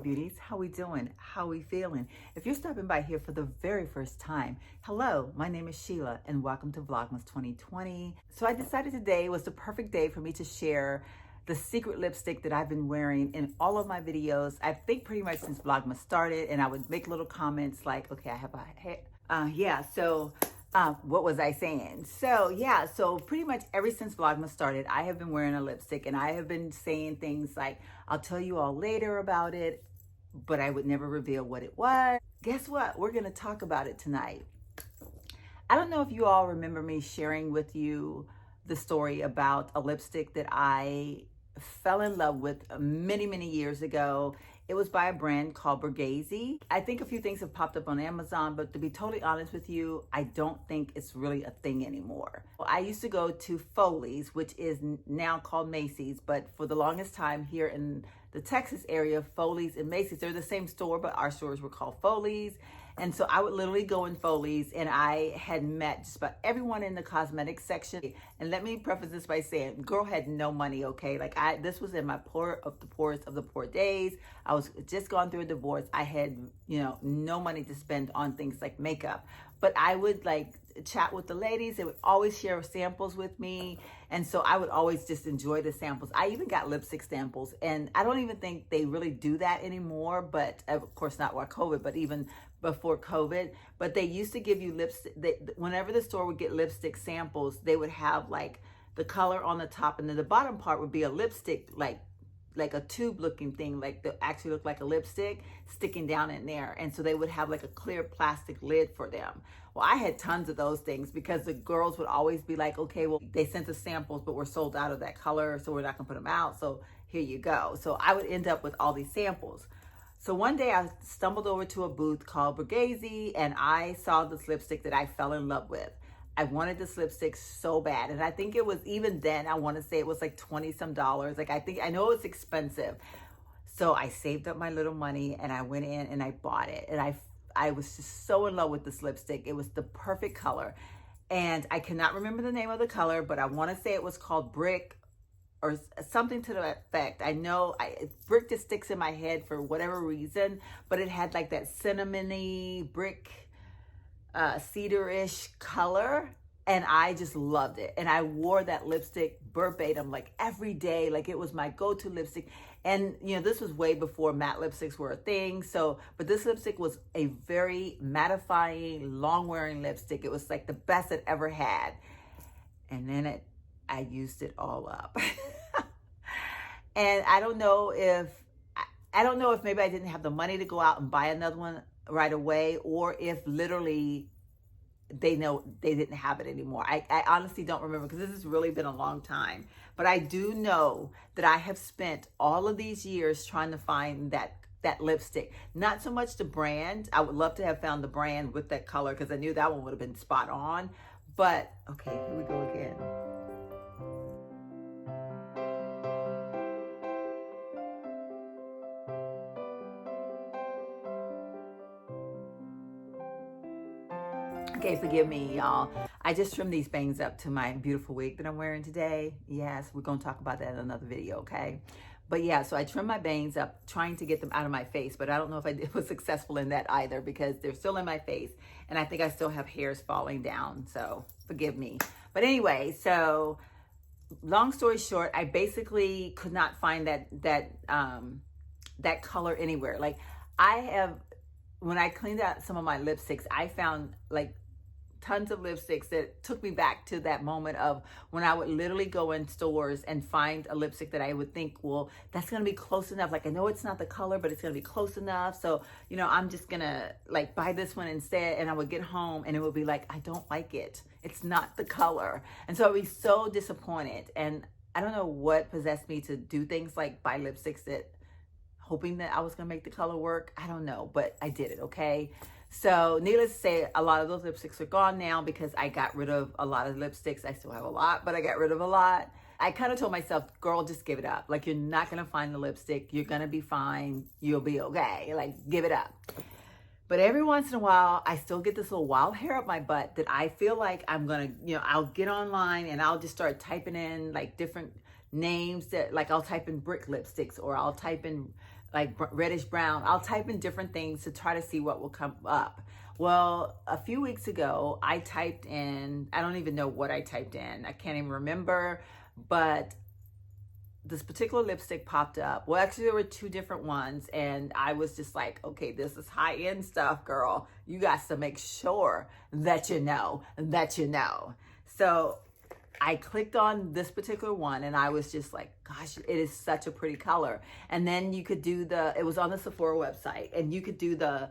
beauties. How we doing? How we feeling? If you're stopping by here for the very first time, hello, my name is Sheila and welcome to Vlogmas 2020. So I decided today was the perfect day for me to share the secret lipstick that I've been wearing in all of my videos. I think pretty much since Vlogmas started, and I would make little comments like, okay, I have a hair. What was I saying? So pretty much ever since Vlogmas started, I have been wearing a lipstick and I have been saying things like, I'll tell you all later about it, but I would never reveal what it was. Guess what? We're going to talk about it tonight. I don't know if you all remember me sharing with you the story about a lipstick that I fell in love with many, many years ago. It was by a brand called Borghese. I think a few things have popped up on Amazon, but to be totally honest with you, I don't think it's really a thing anymore. Well, I used to go to Foley's, which is now called Macy's, but for the longest time here in the Texas area, Foley's and Macy's, they're the same store, but our stores were called Foley's. And so I would literally go in Foley's, and I had met just about everyone in the cosmetics section. And let me preface this by saying, girl had no money, okay? Like this was in my poorest of the poor days. I was just gone through a divorce. I had, no money to spend on things like makeup. But I would like chat with the ladies. They would always share samples with me. And so I would always just enjoy the samples. I even got lipstick samples. And I don't even think they really do that anymore. But of course, not while COVID, but even before COVID. But they used to give you lipstick. Whenever the store would get lipstick samples, they would have like the color on the top. And then the bottom part would be a lipstick, like a tube looking thing, like that actually looked like a lipstick sticking down in there. And so they would have like a clear plastic lid for them. Well, I had tons of those things because the girls would always be like, okay, well, they sent us samples, but we're sold out of that color, so we're not gonna put them out. So here you go. So I would end up with all these samples. So one day I stumbled over to a booth called Borghese, and I saw this lipstick that I fell in love with. I wanted this lipstick so bad. And I think it was, even then, I want to say it was like 20 some dollars. Like I know it's expensive. So I saved up my little money and I went in and I bought it. And I was just so in love with this lipstick. It was the perfect color. And I cannot remember the name of the color, but I want to say it was called Brick or something to that effect. I know Brick just sticks in my head for whatever reason, but it had like that cinnamony brick, cedar-ish color, and I just loved it. And I wore that lipstick verbatim like every day. Like it was my go-to lipstick. And this was way before matte lipsticks were a thing. So, but this lipstick was a very mattifying, long-wearing lipstick. It was like the best I'd ever had. And then I used it all up. And I don't know if maybe I didn't have the money to go out and buy another one right away, or if literally they know they didn't have it anymore. I honestly don't remember, because this has really been a long time. But I do know that I have spent all of these years trying to find that lipstick. Not so much the brand. I would love to have found the brand with that color, because I knew that one would have been spot on. But okay, here we go again. Okay, forgive me, y'all. I just trimmed these bangs up to my beautiful wig that I'm wearing today. Yes, we're going to talk about that in another video, okay? But yeah, so I trimmed my bangs up, trying to get them out of my face, but I don't know if I was successful in that either, because they're still in my face, and I think I still have hairs falling down, so forgive me. But anyway, so long story short, I basically could not find that color anywhere. Like when I cleaned out some of my lipsticks, I found like tons of lipsticks that took me back to that moment of when I would literally go in stores and find a lipstick that I would think, well, that's going to be close enough. Like, I know it's not the color, but it's going to be close enough. So, I'm just going to like buy this one instead. And I would get home and it would be like, I don't like it. It's not the color. And so I'd be so disappointed. And I don't know what possessed me to do things like buy lipsticks hoping that I was going to make the color work. I don't know, but I did it. Okay. So needless to say, a lot of those lipsticks are gone now, because I got rid of a lot of lipsticks. I still have a lot, but I got rid of a lot. I kind of told myself, girl, just give it up. Like, you're not going to find the lipstick. You're going to be fine. You'll be okay. Like, give it up. But every once in a while, I still get this little wild hair up my butt that I feel like I'm going to, I'll get online and I'll just start typing in like different names that, like, I'll type in brick lipsticks, or I'll type in like reddish brown. I'll type in different things to try to see what will come up. Well, a few weeks ago, I typed in, I don't even know what I typed in. I can't even remember, but this particular lipstick popped up. Well, actually there were two different ones, and I was just like, okay, this is high-end stuff, girl. You got to make sure that you know, So I clicked on this particular one, and I was just like, gosh, it is such a pretty color. And then you could do it was on the Sephora website, and you could do the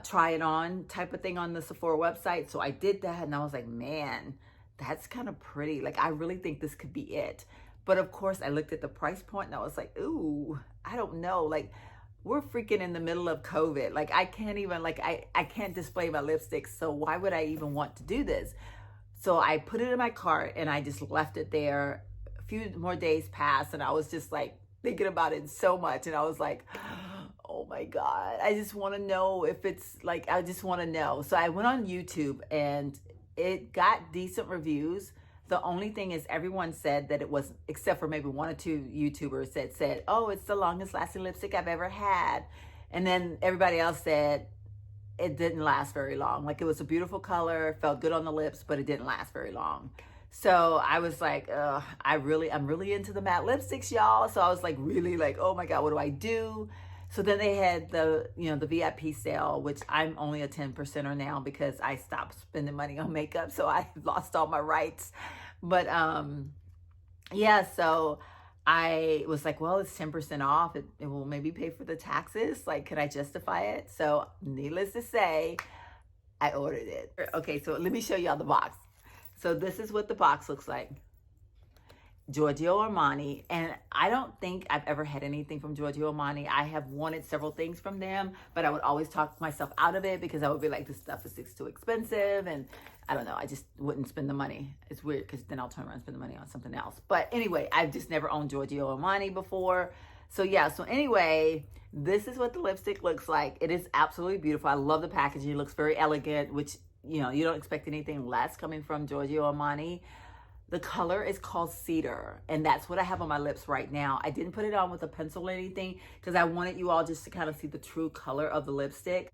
try it on type of thing on the Sephora website. So I did that, and I was like, man, that's kind of pretty. Like, I really think this could be it. But of course, I looked at the price point, and I was like, ooh, I don't know. Like, we're freaking in the middle of COVID. Like, I can't even, like, I can't display my lipsticks. So why would I even want to do this? So I put it in my cart, and I just left it there. A few more days passed, and I was just like thinking about it so much. And I was like, oh my God, I just want to know if it's like, I just want to know. So I went on YouTube, and it got decent reviews. The only thing is, everyone said that it was, except for maybe one or two YouTubers that said, oh, it's the longest lasting lipstick I've ever had. And then everybody else said it didn't last very long. Like, it was a beautiful color, felt good on the lips, but it didn't last very long. So I was like, I'm really into the matte lipsticks, y'all. So I was like, really like, oh my God, what do I do? So then they had the, the VIP sale, which I'm only a 10%er now because I stopped spending money on makeup. So I lost all my rights. But yeah, so I was like, well, it's 10% off. It will maybe pay for the taxes. Like, can I justify it? So needless to say, I ordered it. Okay, so let me show y'all the box. So this is what the box looks like. Giorgio Armani, and I don't think I've ever had anything from Giorgio Armani. I have wanted several things from them, but I would always talk myself out of it because I would be like, this stuff is too expensive, and I don't know, I just wouldn't spend the money. It's weird because then I'll turn around and spend the money on something else. But anyway, I've just never owned Giorgio Armani before. So yeah, so anyway, this is what the lipstick looks like. It is absolutely beautiful. I love the packaging. It looks very elegant, which, you don't expect anything less coming from Giorgio Armani. The color is called Cedar, and that's what I have on my lips right now. I didn't put it on with a pencil or anything because I wanted you all just to kind of see the true color of the lipstick.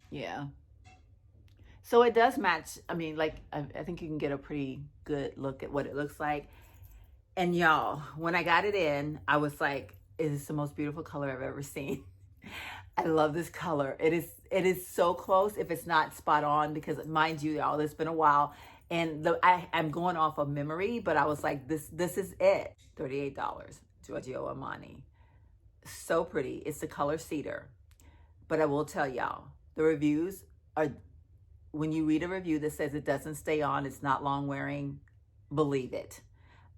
Yeah. So it does match. I mean, like, I think you can get a pretty good look at what it looks like. And y'all, when I got it in, I was like, it is the most beautiful color I've ever seen. I love this color. It is so close if it's not spot on, because mind you, y'all, it's been a while, and I'm going off of memory, but I was like, this is it. $38, Giorgio Armani. So pretty. It's the color Cedar. But I will tell y'all, the reviews are, when you read a review that says it doesn't stay on, it's not long wearing, believe it.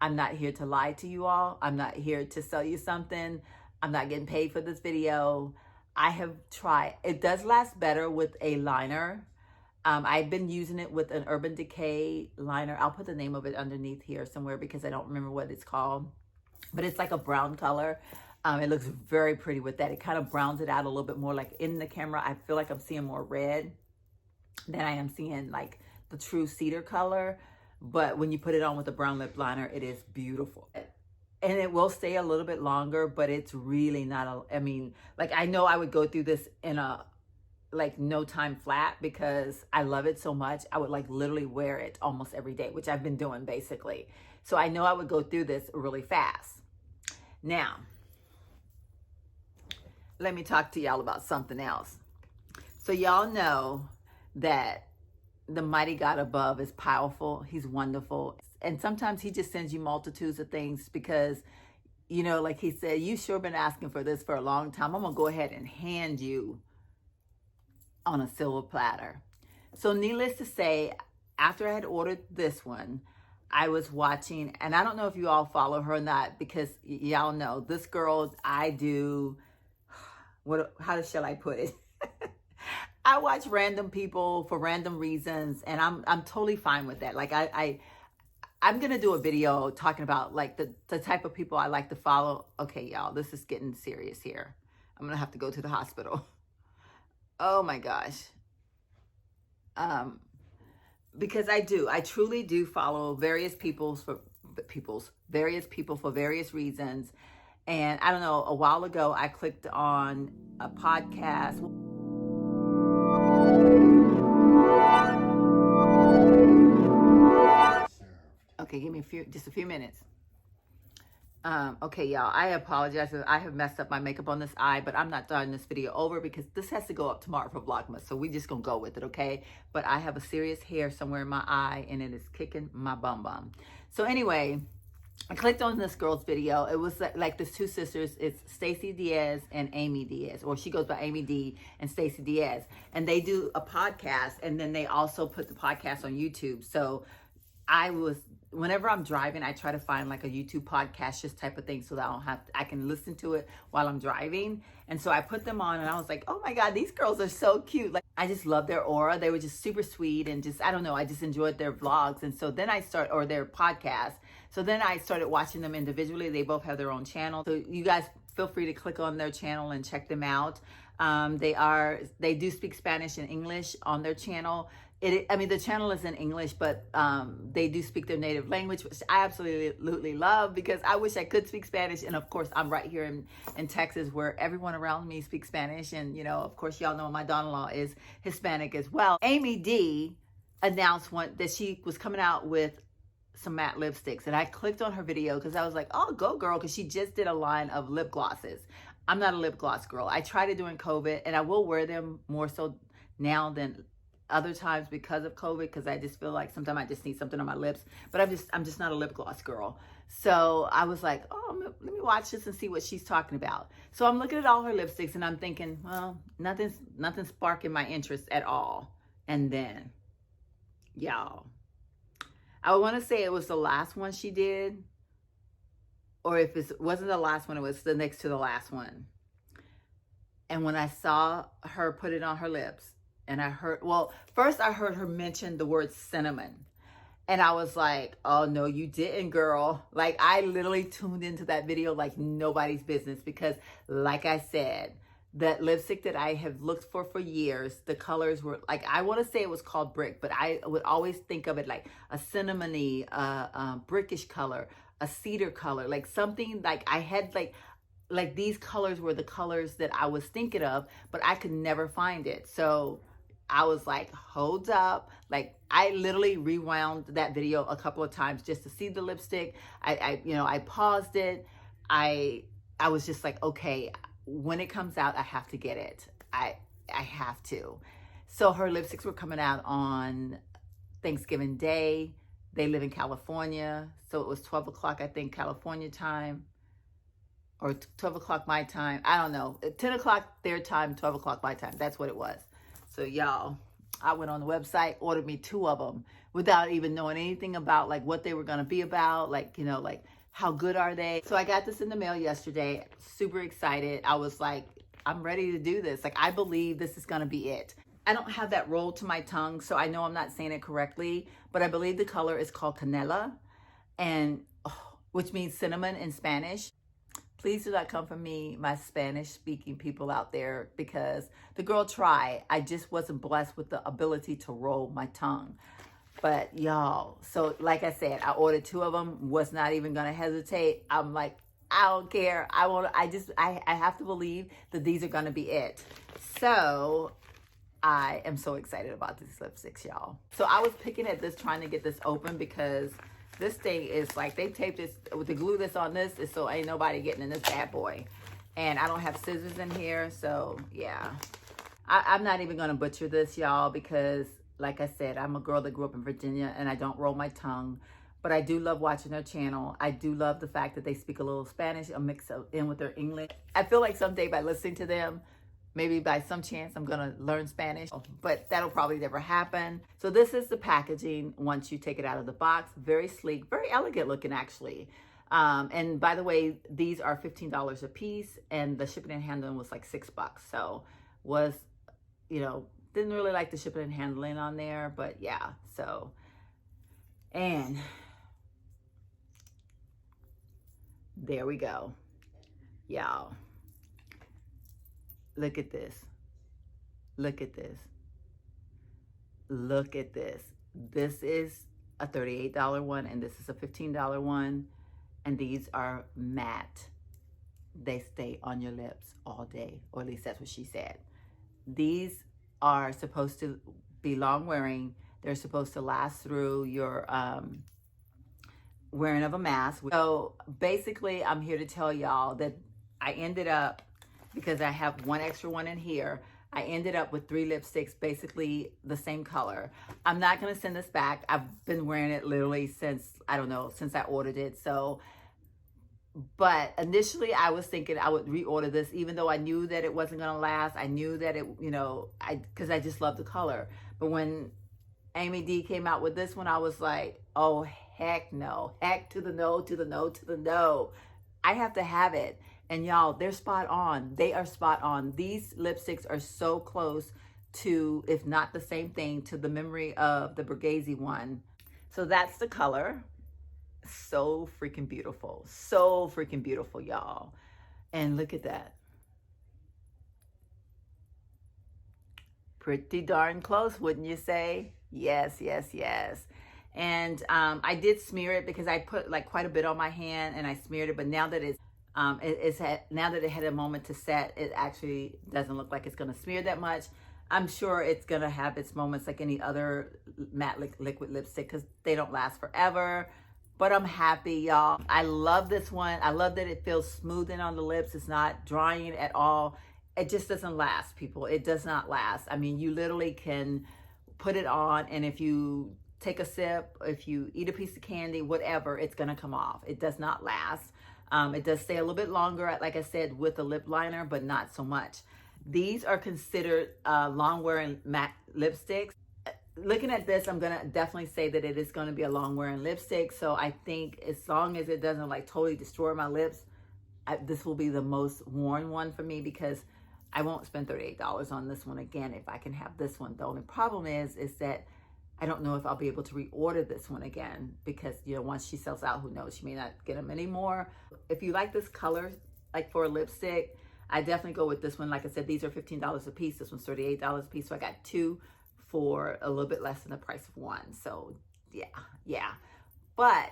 I'm not here to lie to you all. I'm not here to sell you something. I'm not getting paid for this video. I have tried. It does last better with a liner. I've been using it with an Urban Decay liner. I'll put the name of it underneath here somewhere because I don't remember what it's called. But it's like a brown color. It looks very pretty with that. It kind of browns it out a little bit more. Like, in the camera, I feel like I'm seeing more red than I am seeing like the true cedar color. But when you put it on with a brown lip liner, it is beautiful. And it will stay a little bit longer, but it's really not I mean, like, I know I would go through this in a, like, no time flat because I love it so much. I would, like, literally wear it almost every day, which I've been doing basically. So I know I would go through this really fast. Now, let me talk to y'all about something else. So y'all know that the mighty God above is powerful. He's wonderful. And sometimes he just sends you multitudes of things because, like he said, you sure been asking for this for a long time. I'm going to go ahead and hand you on a silver platter. So needless to say, after I had ordered this one, I was watching, and I don't know if you all follow her or not, because y'all know this girl, how shall I put it? I watch random people for random reasons, and I'm totally fine with that. Like, I'm going to do a video talking about, like, the type of people I like to follow. Okay, y'all, this is getting serious here. I'm going to have to go to the hospital. Oh my gosh. Because I truly do follow various people for various people for various reasons. And I don't know, a while ago, I clicked on a podcast. Okay, give me just a few minutes. Okay, y'all, I apologize. I have messed up my makeup on this eye, but I'm not starting this video over because this has to go up tomorrow for Vlogmas. So we just gonna go with it, okay? But I have a serious hair somewhere in my eye and it is kicking my bum bum. So anyway, I clicked on this girl's video. It was like there's two sisters. It's Stacey Diaz and Amy Diaz, or she goes by Amy D and Stacey Diaz. And they do a podcast, and then they also put the podcast on YouTube. So whenever I'm driving, I try to find like a YouTube podcast, just type of thing, so that I can listen to it while I'm driving. And so I put them on and I was like, oh my God, these girls are so cute. Like, I just love their aura. They were just super sweet and just, I don't know, I just enjoyed their vlogs. And so then or their podcast. So then I started watching them individually. They both have their own channel. So you guys feel free to click on their channel and check them out. They do speak Spanish and English on their channel. The channel is in English, but they do speak their native language, which I absolutely love because I wish I could speak Spanish. And of course, I'm right here in Texas where everyone around me speaks Spanish. And, you know, of course, y'all know my daughter-in-law is Hispanic as well. Amy D announced that she was coming out with some matte lipsticks. And I clicked on her video because I was like, oh, go girl, because she just did a line of lip glosses. I'm not a lip gloss girl. I tried it during COVID, and I will wear them more so now than other times because of COVID, because I just feel like sometimes I just need something on my lips, but I'm just not a lip gloss girl. So I was like, oh, let me watch this and see what she's talking about. So I'm looking at all her lipsticks and I'm thinking, well, nothing's sparking my interest at all. And then, y'all, I want to say it was the last one she did, or if it wasn't the last one, it was the next to the last one. And when I saw her put it on her lips, and first I heard her mention the word cinnamon. And I was like, oh no, you didn't, girl. Like, I literally tuned into that video like nobody's business because, like I said, that lipstick that I have looked for years, the colors were like, I want to say it was called brick, but I would always think of it like a cinnamony, brickish color, a cedar color, like something like I had like these colors were the colors that I was thinking of, but I could never find it. So I was like, hold up. Like, I literally rewound that video a couple of times just to see the lipstick. I paused it. I was just like, okay, when it comes out, I have to get it. I have to. So her lipsticks were coming out on Thanksgiving Day. They live in California. So it was 12 o'clock, I think, California time, or 12 o'clock my time. I don't know. 10 o'clock their time, 12 o'clock my time. That's what it was. So y'all, I went on the website, ordered me 2 of them without even knowing anything about like what they were going to be about, like, you know, like how good are they? So I got this in the mail yesterday, super excited. I was like, I'm ready to do this. Like, I believe this is going to be it. I don't have that roll to my tongue, so I know I'm not saying it correctly, but I believe the color is called canela, and which means cinnamon in Spanish. Please do not come for me, my Spanish-speaking people out there, because the girl tried. I just wasn't blessed with the ability to roll my tongue. But y'all, so like I said, I ordered 2 of them, was not even gonna hesitate. I'm like, I don't care. I have to believe that these are gonna be it. So I am so excited about these lipsticks, y'all. So I was picking at this, trying to get this open because this thing is like, they taped this with the glue that's on this, is so ain't nobody getting in this bad boy. And I don't have scissors in here, so yeah. I'm not even gonna butcher this, y'all, because like I said, I'm a girl that grew up in Virginia and I don't roll my tongue, but I do love watching their channel. I do love the fact that they speak a little Spanish, a mix in with their English. I feel like someday by listening to them, maybe by some chance I'm gonna learn Spanish, but that'll probably never happen. So this is the packaging once you take it out of the box. Very sleek, very elegant looking actually. And by the way, these are $15 a piece, and the shipping and handling was like $6. So was, you know, didn't really like the shipping and handling on there, but yeah, so. And there we go, y'all. Look at this. Look at this. Look at this. This is a $38 one, and this is a $15 one. And these are matte. They stay on your lips all day, or at least that's what she said. These are supposed to be long wearing. They're supposed to last through your wearing of a mask. So basically, I'm here to tell y'all that I ended up, because I have one extra one in here, I ended up with 3 lipsticks, basically the same color. I'm not going to send this back. I've been wearing it literally since, I don't know, since I ordered it. So, but initially I was thinking I would reorder this, even though I knew that it wasn't going to last. I knew that it, you know, because I just love the color. But when Amy D came out with this one, I was like, oh, heck no. Heck to the no, to the no, to the no. I have to have it. And y'all, they're spot on. They are spot on. These lipsticks are so close to, if not the same thing, to the memory of the Borghese one. So that's the color. So freaking beautiful. So freaking beautiful, y'all. And look at that. Pretty darn close, wouldn't you say? Yes, yes, yes. And I did smear it because I put like quite a bit on my hand and I smeared it. But now that now that it had a moment to set, it actually doesn't look like it's going to smear that much. I'm sure it's going to have its moments like any other matte liquid lipstick, because they don't last forever. But I'm happy, y'all. I love this one. I love that it feels smoothing on the lips. It's not drying at all. It just doesn't last, people. It does not last. I mean, you literally can put it on, and if you take a sip, if you eat a piece of candy, whatever, it's going to come off. It does not last. It does stay a little bit longer, like I said, with a lip liner, but not so much. These are considered long-wearing matte lipsticks. Looking at this, I'm going to definitely say that it is going to be a long-wearing lipstick. So I think as long as it doesn't like totally destroy my lips, this will be the most worn one for me, because I won't spend $38 on this one again if I can have this one. The only problem is that I don't know if I'll be able to reorder this one again, because, you know, once she sells out, who knows, she may not get them anymore. If you like this color, like for a lipstick, I definitely go with this one. Like I said, these are $15 a piece. This one's $38 a piece. So I got 2 for a little bit less than the price of 1. So yeah. But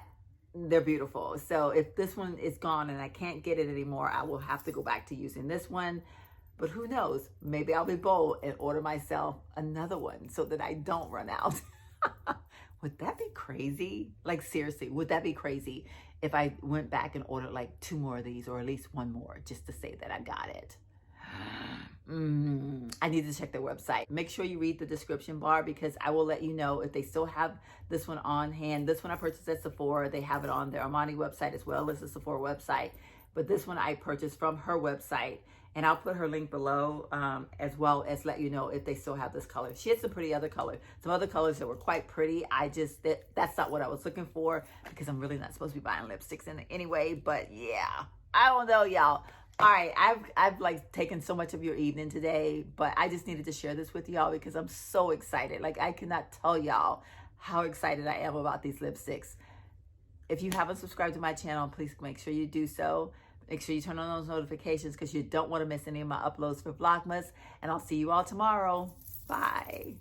they're beautiful. So if this one is gone and I can't get it anymore, I will have to go back to using this one. But who knows? Maybe I'll be bold and order myself another one so that I don't run out. Would that be crazy? Like, seriously, would that be crazy if I went back and ordered like 2 more of these, or at least 1 more, just to say that I got it? I need to check their website. Make sure you read the description bar, because I will let you know if they still have this one on hand. This one I purchased at Sephora. They have it on their Armani website as well as the Sephora website. But this one I purchased from her website. And I'll put her link below, as well as let you know if they still have this color. She had some pretty other colors, some other colors that were quite pretty. That's not what I was looking for, because I'm really not supposed to be buying lipsticks in it anyway. But yeah, I don't know, y'all. All right, I've like taken so much of your evening today, but I just needed to share this with y'all because I'm so excited. Like, I cannot tell y'all how excited I am about these lipsticks. If you haven't subscribed to my channel, please make sure you do so. Make sure you turn on those notifications, because you don't want to miss any of my uploads for Vlogmas. And I'll see you all tomorrow. Bye.